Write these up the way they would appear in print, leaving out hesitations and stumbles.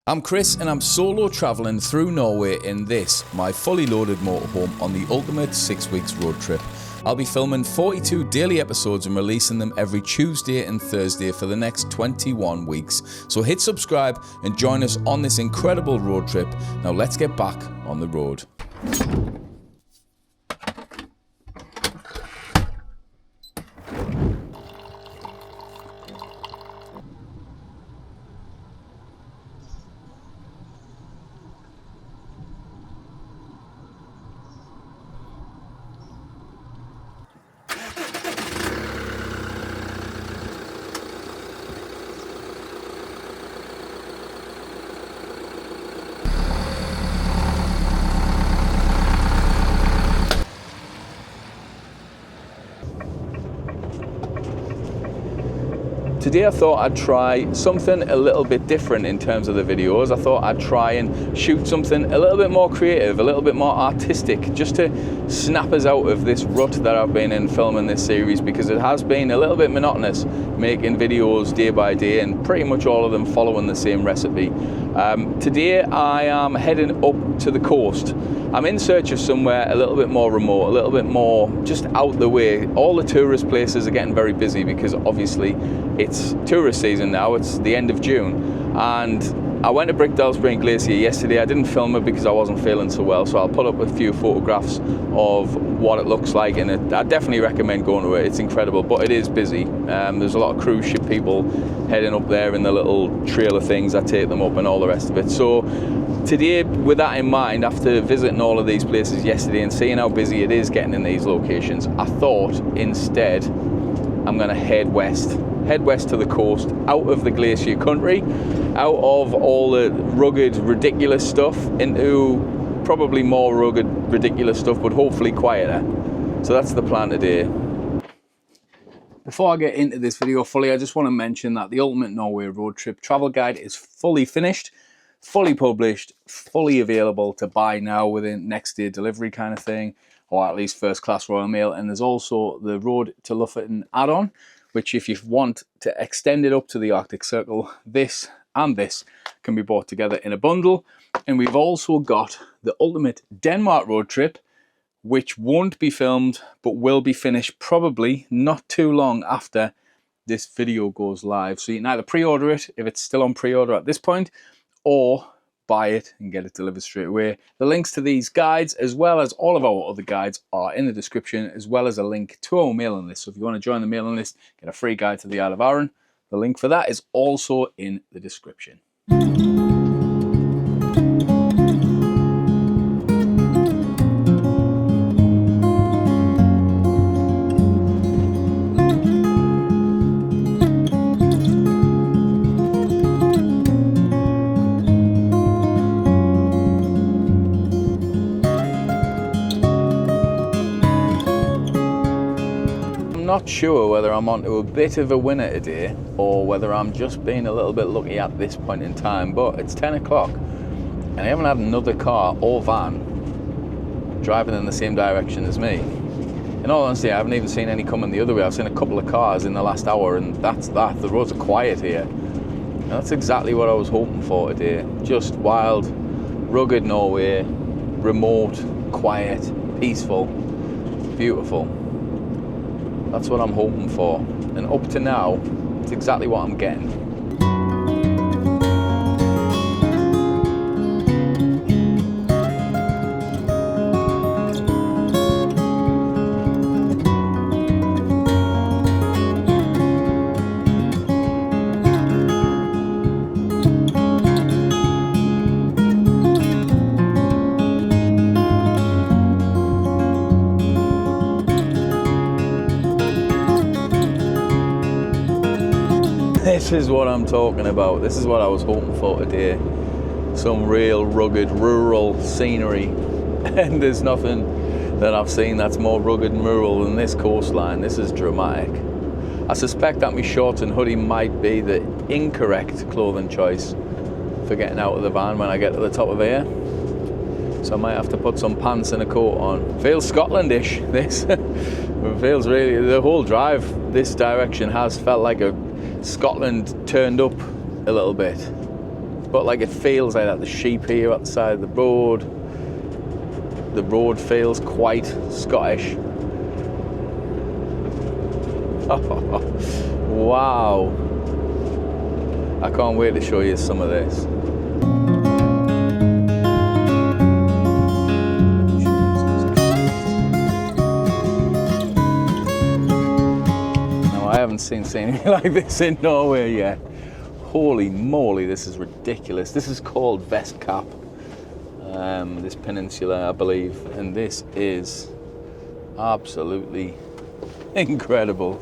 I'm Chris and I'm solo travelling through Norway in this, my fully loaded motorhome on the ultimate 6 weeks road trip. I'll be filming 42 daily episodes and releasing them every Tuesday and Thursday for the next 21 weeks. So hit subscribe and join us on this incredible road trip. Now let's get back on the road. Today I thought I'd try something a little bit different in terms of the videos. I thought I'd try and shoot something a little bit more creative, a little bit more artistic, just to snap us out of this rut that I've been in filming this series, because it has been a little bit monotonous making videos day by day and pretty much all of them following the same recipe. Today I am heading up to the coast. I'm in search of somewhere a little bit more remote, a little bit more just out the way. All the tourist places are getting very busy because obviously it's tourist season now, it's the end of June. And I went to Brickdale Spring Glacier yesterday. I didn't film it because I wasn't feeling so well, so I'll put up a few photographs of what it looks like, and I definitely recommend going to it. It's incredible, but it is busy. There's a lot of cruise ship people heading up there in the little trailer things that take them up and all the rest of it. So today, with that in mind, after visiting all of these places yesterday and seeing how busy it is getting in these locations, I thought instead I'm going to head west to the coast, out of the glacier country, out of all the rugged, ridiculous stuff, into probably more rugged, ridiculous stuff, but hopefully quieter. So that's the plan today. Before I get into this video fully, I just want to mention that the Ultimate Norway Road Trip Travel Guide is fully finished, fully published, fully available to buy now within next day delivery kind of thing, or at least first class Royal Mail. And there's also the Road to Lofoten add-on, which if you want to extend it up to the Arctic Circle, this and this can be bought together in a bundle. And we've also got the Ultimate Denmark Road Trip, which won't be filmed, but will be finished probably not too long after this video goes live. So you can either pre-order it, if it's still on pre-order at this point, or buy it and get it delivered straight away. The links to these guides, as well as all of our other guides, are in the description, as well as a link to our mailing list. So if you want to join the mailing list, get a free guide to the Isle of Arran, the link for that is also in the description. I'm not sure whether I'm onto a bit of a winner today or whether I'm just being a little bit lucky at this point in time, but it's 10 o'clock and I haven't had another car or van driving in the same direction as me. In all honesty, I haven't even seen any coming the other way. I've seen a couple of cars in the last hour, and that's that. The roads are quiet here. And that's exactly what I was hoping for today. Just wild, rugged Norway, remote, quiet, peaceful, beautiful. That's what I'm hoping for, and up to now, it's exactly what I'm getting. This is what I'm talking about. This is what I was hoping for today. Some real rugged rural scenery. And there's nothing that I've seen that's more rugged and rural than this coastline. This is dramatic. I suspect that my shorts and hoodie might be the incorrect clothing choice for getting out of the van when I get to the top of here. So I might have to put some pants and a coat on. Feels Scotlandish, this. It feels really, the whole drive this direction has felt like a Scotland turned up a little bit. but like it feels like that. The sheep here at the side of the road. The road feels quite Scottish. Wow. I can't wait to show you some of this. Now, I haven't seen scenery like this in Norway yet. Holy moly, this is ridiculous. This is called Vestkap, this peninsula, I believe, and this is absolutely incredible.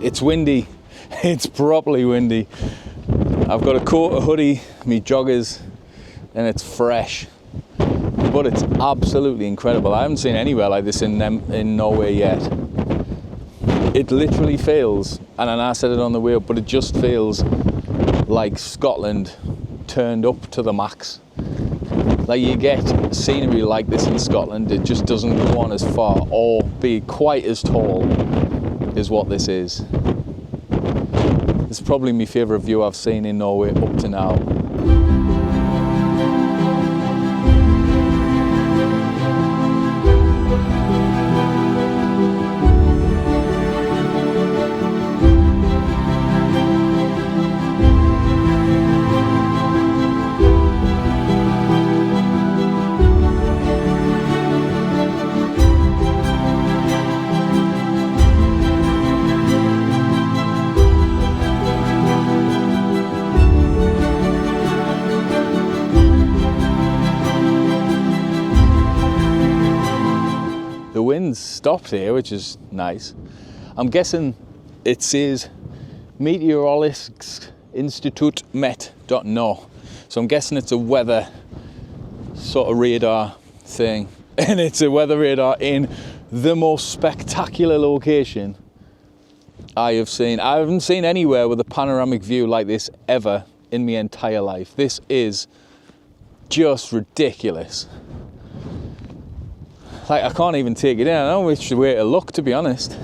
It's windy, it's properly windy. I've got a coat, a hoodie, me joggers, and it's fresh. But it's absolutely incredible. I haven't seen anywhere like this in Norway yet. It literally feels, and I said it on the way up, but it just feels like Scotland turned up to the max. Like, you get scenery like this in Scotland, it just doesn't go on as far or be quite as tall as what this is. It's probably my favourite view I've seen in Norway up to now. The wind's stopped here, which is nice. I'm guessing it says Meteorologisk Institut Met.no. So I'm guessing it's a weather sort of radar thing. And it's a weather radar in the most spectacular location I have seen. I haven't seen anywhere with a panoramic view like this ever in my entire life. This is just ridiculous. Like, I can't even take it in. I don't know which way to look, to be honest.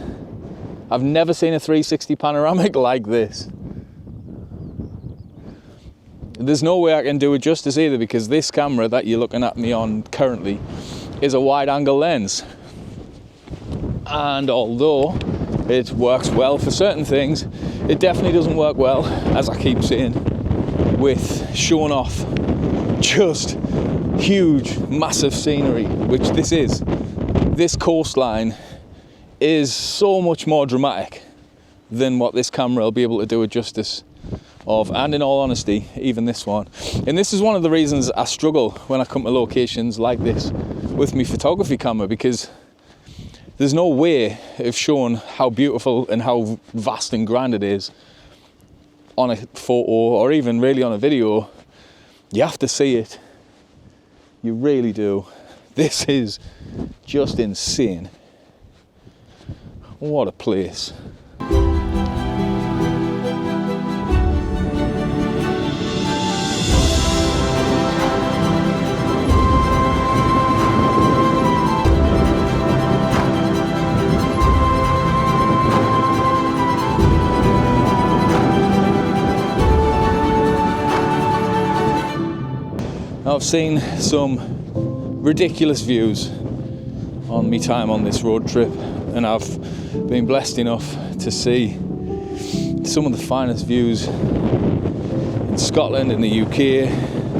I've never seen a 360 panoramic like this. There's no way I can do it justice either, because this camera that you're looking at me on currently is a wide angle lens. And although it works well for certain things, it definitely doesn't work well, as I keep saying, with showing off just huge, massive scenery, which this is. This coastline is so much more dramatic than what this camera will be able to do it justice of, and in all honesty, even this one. And this is one of the reasons I struggle when I come to locations like this with my photography camera, because there's no way of showing how beautiful and how vast and grand it is on a photo, or even really on a video. You have to see it. You really do. This is just insane. What a place. I've seen some ridiculous views on me time on this road trip, and I've been blessed enough to see some of the finest views in Scotland, in the UK,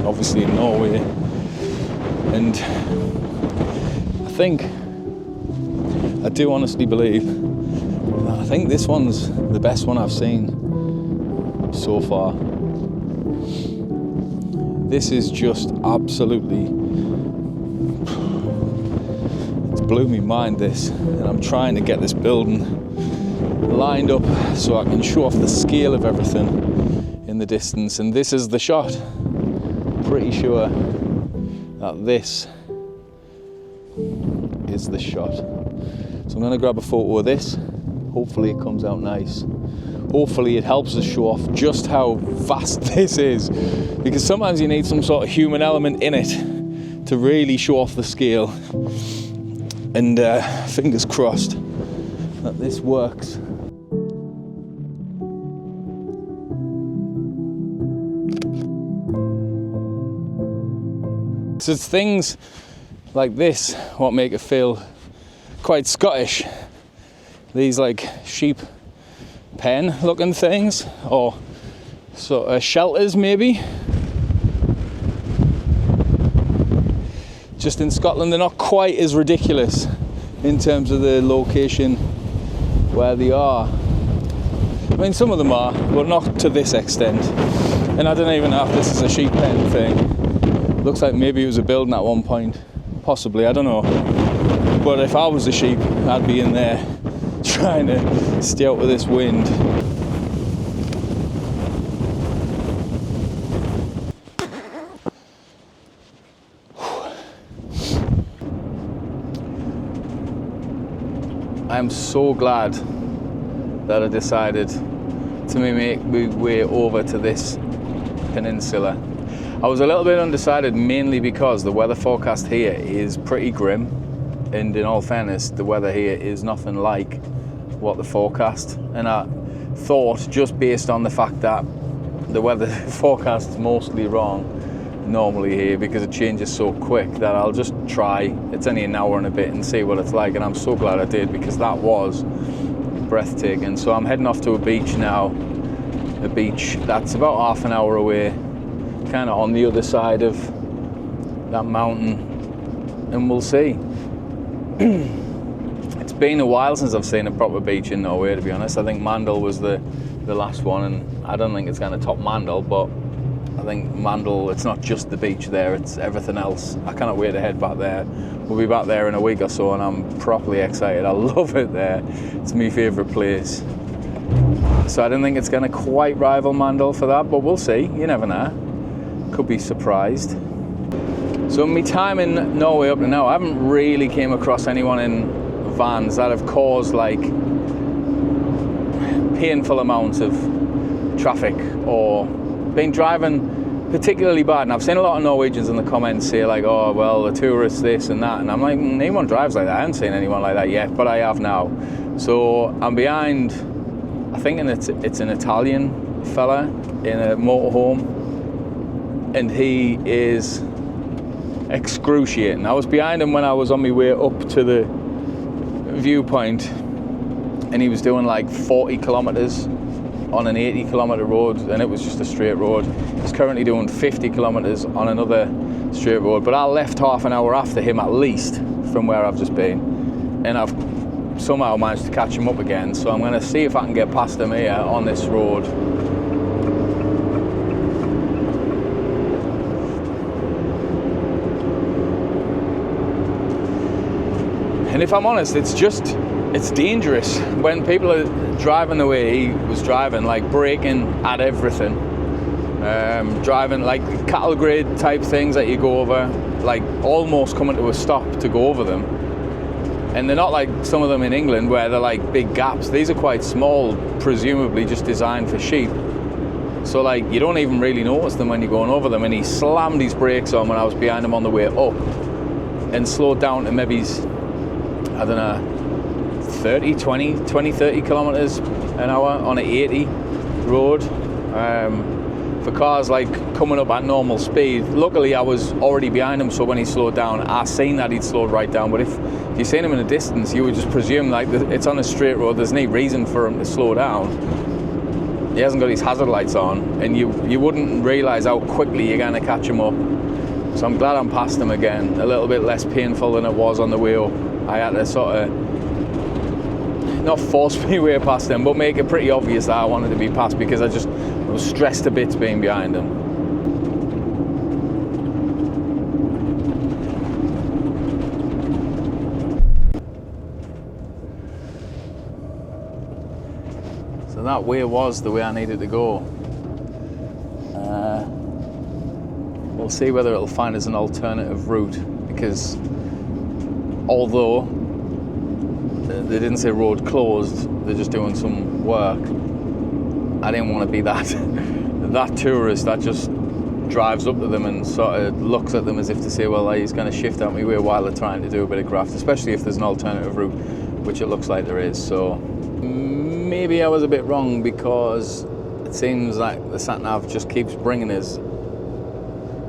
obviously in Norway, and I do honestly believe that I think this one's the best one I've seen so far. This is just absolutely, it's blew me mind, this, and I'm trying to get this building lined up so I can show off the scale of everything in the distance, and this is the shot. Pretty sure that this is the shot. So I'm going to grab a photo of this. Hopefully it comes out nice. Hopefully it helps us show off just how vast this is, because sometimes you need some sort of human element in it to really show off the scale. And fingers crossed that this works. So it's things like this what make it feel quite Scottish. These like sheep pen looking things, or sort of shelters maybe. Just in Scotland they're not quite as ridiculous in terms of the location where they are. I mean, some of them are, but not to this extent. And I don't even know if this is a sheep pen thing. Looks like maybe it was a building at one point. Possibly, I don't know. But if I was a sheep, I'd be in there trying to stay out of this wind. I'm so glad that I decided to make my way over to this peninsula. I was a little bit undecided, mainly because the weather forecast here is pretty grim, and in all fairness, the weather here is nothing like what the forecast. And I thought, just based on the fact that the weather forecast is mostly wrong normally here, because it changes so quick, that I'll just try. It's only an hour and a bit, and see what it's like. And I'm so glad I did, because that was breathtaking. So I'm heading off to a beach now, a beach that's about half an hour away, kind of on the other side of that mountain, and we'll see. It's been a while since I've seen a proper beach in Norway, to be honest. I think Mandal was the last one, and I don't think it's going to top Mandal, but I think Mandal, it's not just the beach there, it's everything else. I cannot wait to head back there. We'll be back there in a week or so, and I'm properly excited. I love it there. It's my favourite place. So I don't think it's going to quite rival Mandal for that, but we'll see. You never know. Could be surprised. So in my time in Norway up to now, I haven't really came across anyone in vans that have caused like painful amounts of traffic or been driving particularly bad. And I've seen a lot of Norwegians in the comments say like, oh well, the tourists this and that, and I'm like, anyone drives like that? I haven't seen anyone like that yet, but I have now. So I'm behind, I think it's an Italian fella in a motorhome, and he is excruciating. I was behind him when I was on my way up to the viewpoint, and he was doing like 40 kilometers on an 80 kilometer road, and it was just a straight road. He's currently doing 50 kilometers on another straight road, but I left half an hour after him at least from where I've just been, and I've somehow managed to catch him up again. So I'm going to see if I can get past him here on this road. And if I'm honest, it's dangerous when people are driving the way he was driving, like braking at everything, driving like cattle grade type things that you go over, like almost coming to a stop to go over them. And they're not like some of them in England where they're like big gaps. These are quite small, presumably just designed for sheep. So like you don't even really notice them when you're going over them. And he slammed his brakes on when I was behind him on the way up, and slowed down to maybe, I don't know, 30 kilometers an hour on an 80 road. For cars like coming up at normal speed, luckily I was already behind him, so when he slowed down, I seen that he'd slowed right down. But if you seen him in a distance, you would just presume like it's on a straight road, there's no reason for him to slow down. he hasn't got his hazard lights on, and you wouldn't realise how quickly you're going to catch him up. So I'm glad I'm past him again. A little bit less painful than it was on the way up. I had to sort of, not force my way past him, but make it pretty obvious that I wanted to be past, because I was stressed to bits being behind him. So that way was the way I needed to go. We'll see whether it'll find us an alternative route, because although they didn't say road closed, they're just doing some work, I didn't want to be that tourist that just drives up to them and sort of looks at them as if to say, well, he's going to shift out my way while they're trying to do a bit of graft, especially if there's an alternative route, which it looks like there is. So maybe I was a bit wrong, because it seems like the sat-nav just keeps bringing us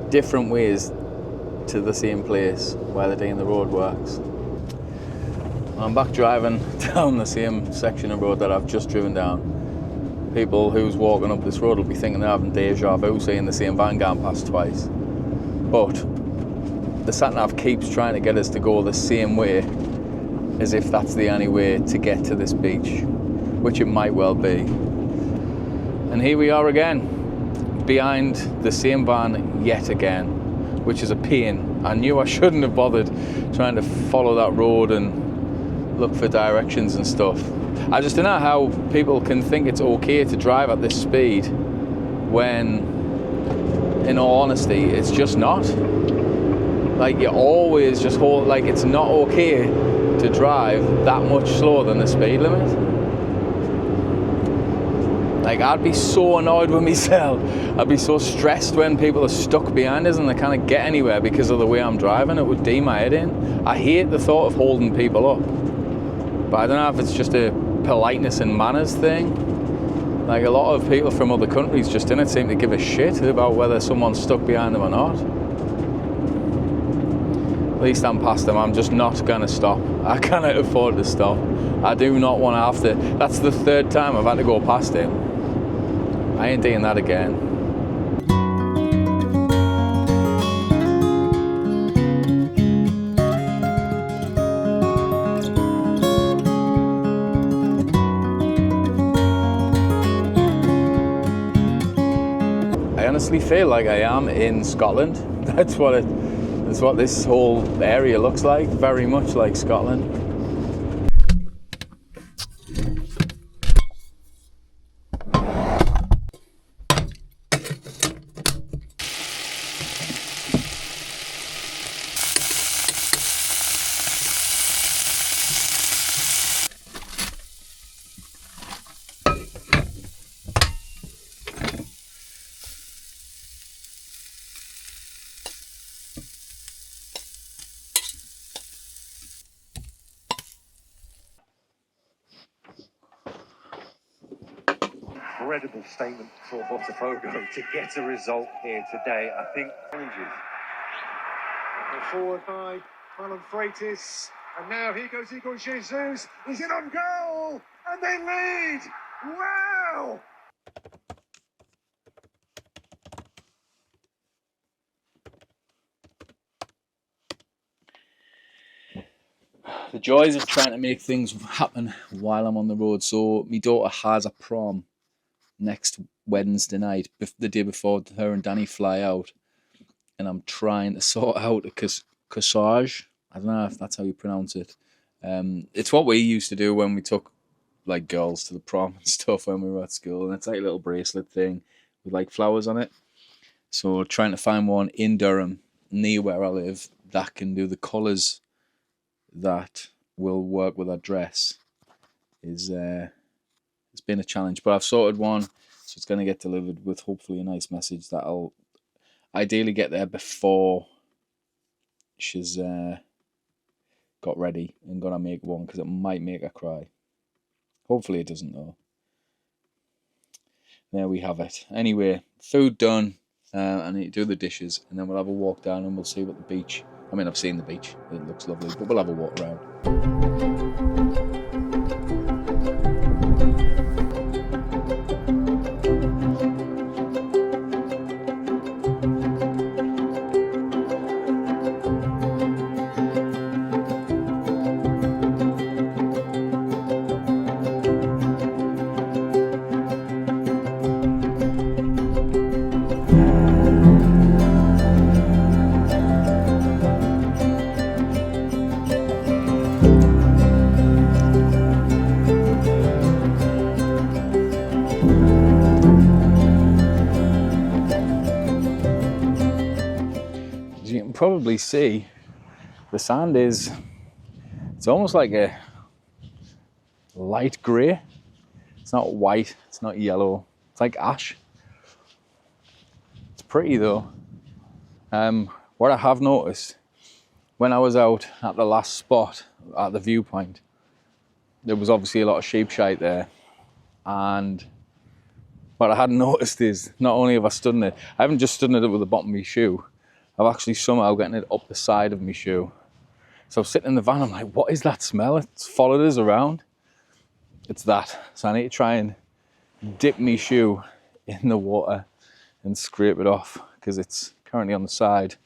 different ways to the same place while they're doing the road works. I'm back driving down the same section of road that I've just driven down. People who's walking up this road will be thinking they're having deja vu, seeing the same van going past twice. But the sat-nav keeps trying to get us to go the same way, as if that's the only way to get to this beach, which it might well be. And here we are again, behind the same van yet again, which is a pain. I knew I shouldn't have bothered trying to follow that road and look for directions and stuff. I just don't know how people can think it's okay to drive at this speed when, in all honesty, it's just not. Like, you always just hold, like, it's not okay to drive that much slower than the speed limit. Like, I'd be so annoyed with myself. I'd be so stressed when people are stuck behind us and they can't get anywhere because of the way I'm driving. It would do my head in. I hate the thought of holding people up. But I don't know if it's just a politeness and manners thing. Like, a lot of people from other countries just didn't seem to give a shit about whether someone's stuck behind them or not. At least I'm past them. I'm just not going to stop. I cannot afford to stop. I do not want to have to. That's the third time I've had to go past him. I ain't doing that again. I honestly feel like I am in Scotland. That's what this whole area looks like. Very much like Scotland. Incredible statement for Botafogo to get a result here today. I think challenges. Forward by Alan Freitas, and now here goes Igor Jesus. He's in on goal, and they lead. Wow! The joys of trying to make things happen while I'm on the road. So my daughter has a prom next Wednesday night, the day before her and Danny fly out, and I'm trying to sort out a corsage. I don't know if that's how you pronounce it. It's what we used to do when we took like girls to the prom and stuff when we were at school, and it's like a little bracelet thing with like flowers on it. So trying to find one in Durham near where I live that can do the colours that will work with our dress is it's been a challenge, but I've sorted one, so it's going to get delivered with hopefully a nice message that'll ideally get there before she's got ready and gonna make one, because it might make her cry. Hopefully it doesn't though. There we have it. Anyway, food done. I need to do the dishes, and then we'll have a walk down and we'll see what the beach. I mean, I've seen the beach. It looks lovely, but we'll have a walk around. probably see, the sand is, it's almost like a light grey. It's not white, it's not yellow, it's like ash. It's pretty though. What I have noticed, when I was out at the last spot at the viewpoint, there was obviously a lot of sheep shite there, and what I hadn't noticed is, not only have I stood in it, I haven't just stood in it with the bottom of my shoe, I've actually somehow gotten it up the side of my shoe. So I'm sitting in the van, I'm like, what is that smell? It's followed us around. It's that. So I need to try and dip my shoe in the water and scrape it off, because it's currently on the side.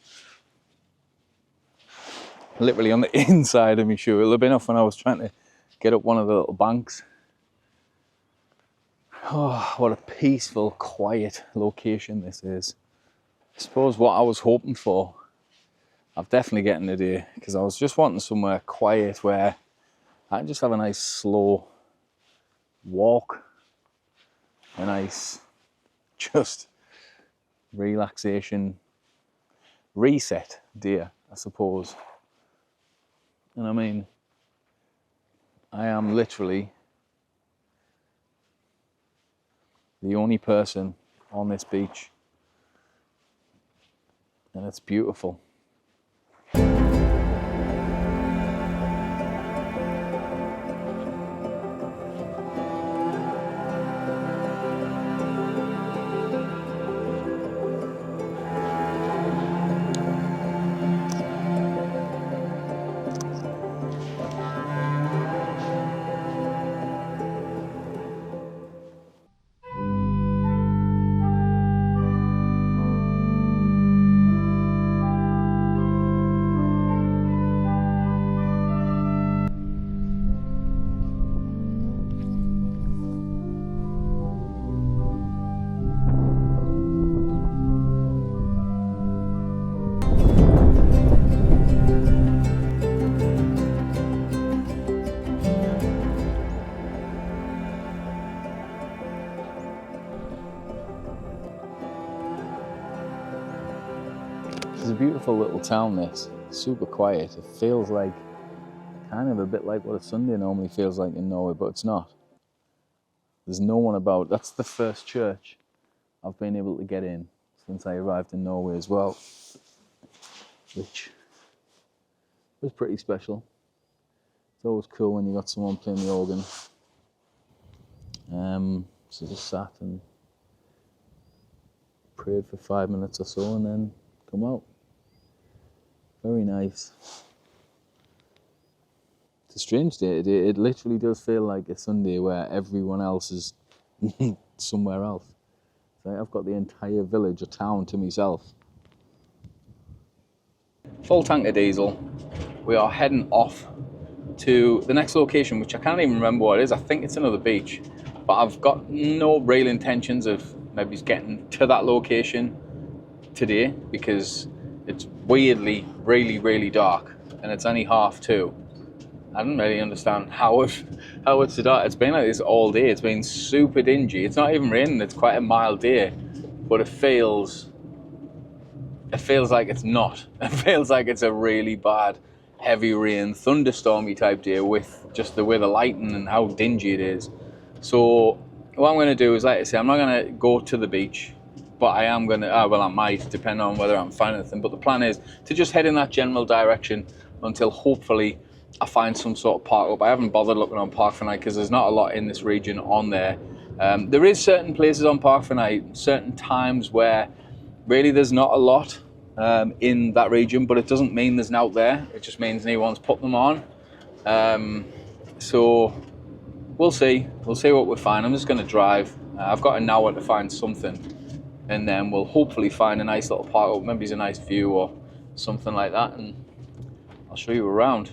Literally on the inside of my shoe. It'll have been off when I was trying to get up one of the little banks. Oh, what a peaceful, quiet location this is. I suppose what I was hoping for, I've definitely getting today, because I was just wanting somewhere quiet where I can just have a nice slow walk, a nice just relaxation, reset day, I suppose. And I mean, I am literally the only person on this beach, and it's beautiful. It's a beautiful little town, this. Super quiet. It feels like, kind of a bit like what a Sunday normally feels like in Norway, but it's not. There's no one about. That's the first church I've been able to get in since I arrived in Norway as well, which was pretty special. It's always cool when you got someone playing the organ. So just sat and prayed for 5 minutes or so and then come out. Very nice. It's a strange day today. It literally does feel like a Sunday where everyone else is somewhere else. So I've got the entire village or town to myself. Full tank of diesel. We are heading off to the next location, which I can't even remember what it is. I think it's another beach, but I've got no real intentions of maybe getting to that location today, because it's weirdly really dark and it's only 2:30. I don't really understand how it's so dark. It's been like this all day. It's been super dingy. It's not even raining. It's quite a mild day, but it feels like it's not. It feels like it's a really bad, heavy rain, thunderstormy type day with just the way the lighting and how dingy it is. So what I'm going to do is, like I say, I'm not going to go to the beach, but I am going to, well, I might, depending on whether I'm finding anything. But the plan is to just head in that general direction until hopefully I find some sort of park up. I haven't bothered looking on Park for Night because there's not a lot in this region on there. There is certain places on Park for Night, certain times where really there's not a lot in that region, but it doesn't mean there's not out there. It just means no one's put them on. So we'll see. We'll see what we find. I'm just going to drive. I've got an hour to find something, and then we'll hopefully find a nice little park up. Maybe it's a nice view or something like that, and I'll show you around.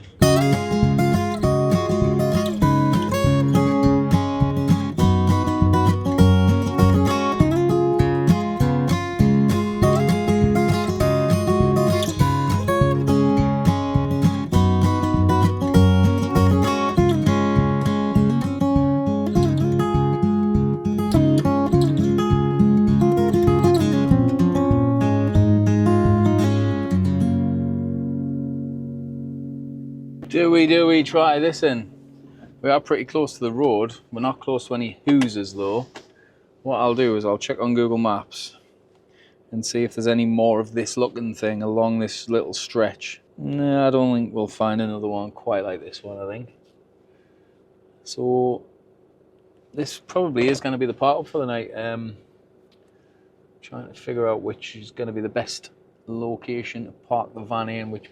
Do we try this in? We are pretty close to the road. We're not close to any hooses though. What I'll do is I'll check on Google Maps and see if there's any more of this looking thing along this little stretch. No, I don't think we'll find another one quite like this one, I think. So this probably is going to be the park up for the night. Trying to figure out which is going to be the best location to park the van in, which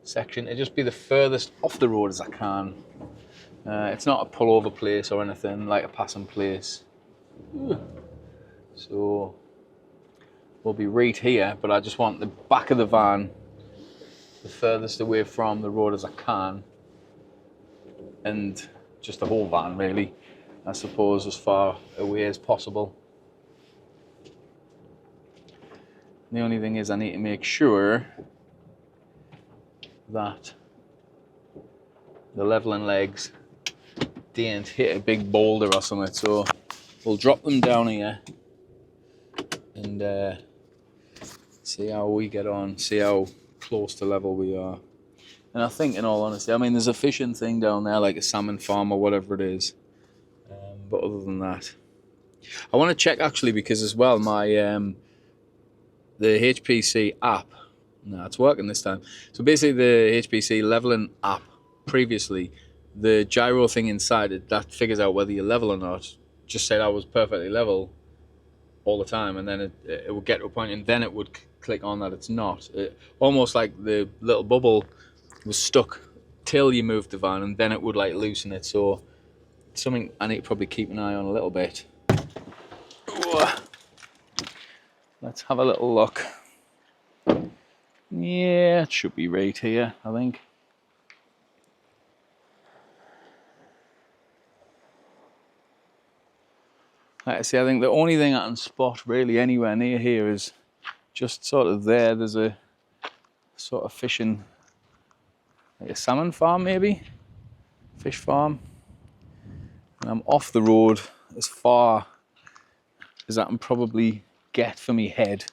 section. It'll just be the furthest off the road as I can. It's not a pullover place or anything, like a passing place. So we'll be right here, but I just want the back of the van the furthest away from the road as I can, and just the whole van really, I suppose, as far away as possible. The only thing is I need to make sure that the leveling legs didn't hit a big boulder or something, so we'll drop them down here and see how we get on, see how close to level we are. And I think, in all honesty, I mean, there's a fishing thing down there, like a salmon farm or whatever it is, but other than that, I want to check actually, because as well my the HPC app, no, it's working this time. So basically the HPC leveling app, previously the gyro thing inside it that figures out whether you're level or not, just said I was perfectly level all the time, and then it would get to a point and then it would click on that it's not. Almost like the little bubble was stuck till you moved the van, and then it would like loosen it. So it's something I need to probably keep an eye on a little bit. Let's have a little look. Yeah, it should be right here, I think. Like I say, I think the only thing I can spot really anywhere near here is just sort of there. There's a sort of fishing, like a salmon farm maybe, fish farm. And I'm off the road as far as I can probably get for me head.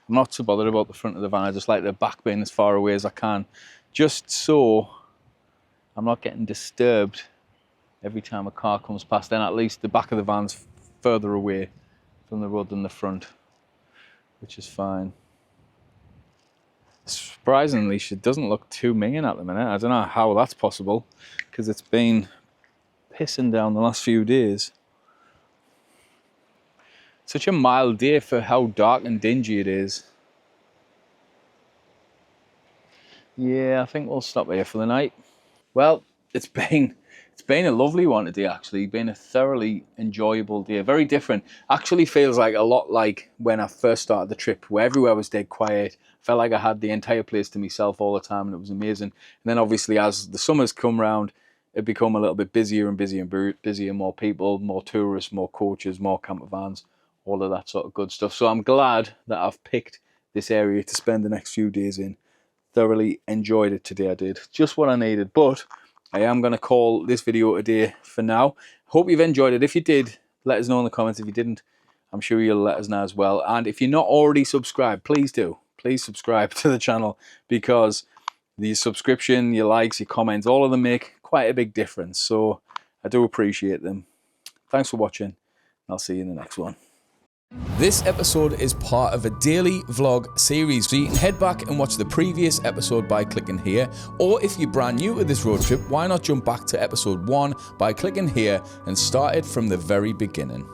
I'm not so bothered about the front of the van. I just like the back being as far away as I can, just so I'm not getting disturbed every time a car comes past. Then at least the back of the van's further away from the road than the front, which is fine. Surprisingly, she doesn't look too mean at the minute. I don't know how that's possible, because it's been pissing down the last few days. Such a mild day for how dark and dingy it is. Yeah, I think we'll stop here for the night. Well, it's been a lovely one today, actually. Been a thoroughly enjoyable day. Very different. Actually feels like a lot like when I first started the trip, where everywhere was dead quiet. Felt like I had the entire place to myself all the time, and it was amazing. And then obviously as the summers come round, it become a little bit busier and busier and busier. More people, more tourists, more coaches, more camper vans, all of that sort of good stuff. So I'm glad that I've picked this area to spend the next few days in. Thoroughly enjoyed it today, I did. Just what I needed. But I am going to call this video a day for now. Hope you've enjoyed it. If you did, let us know in the comments. If you didn't, I'm sure you'll let us know as well. And if you're not already subscribed, please do. Please subscribe to the channel, because the subscription, your likes, your comments, all of them make quite a big difference. So I do appreciate them. Thanks for watching. I'll see you in the next one. This episode is part of a daily vlog series, so you can head back and watch the previous episode by clicking here, or if you're brand new to this road trip, why not jump back to episode 1 by clicking here and start it from the very beginning.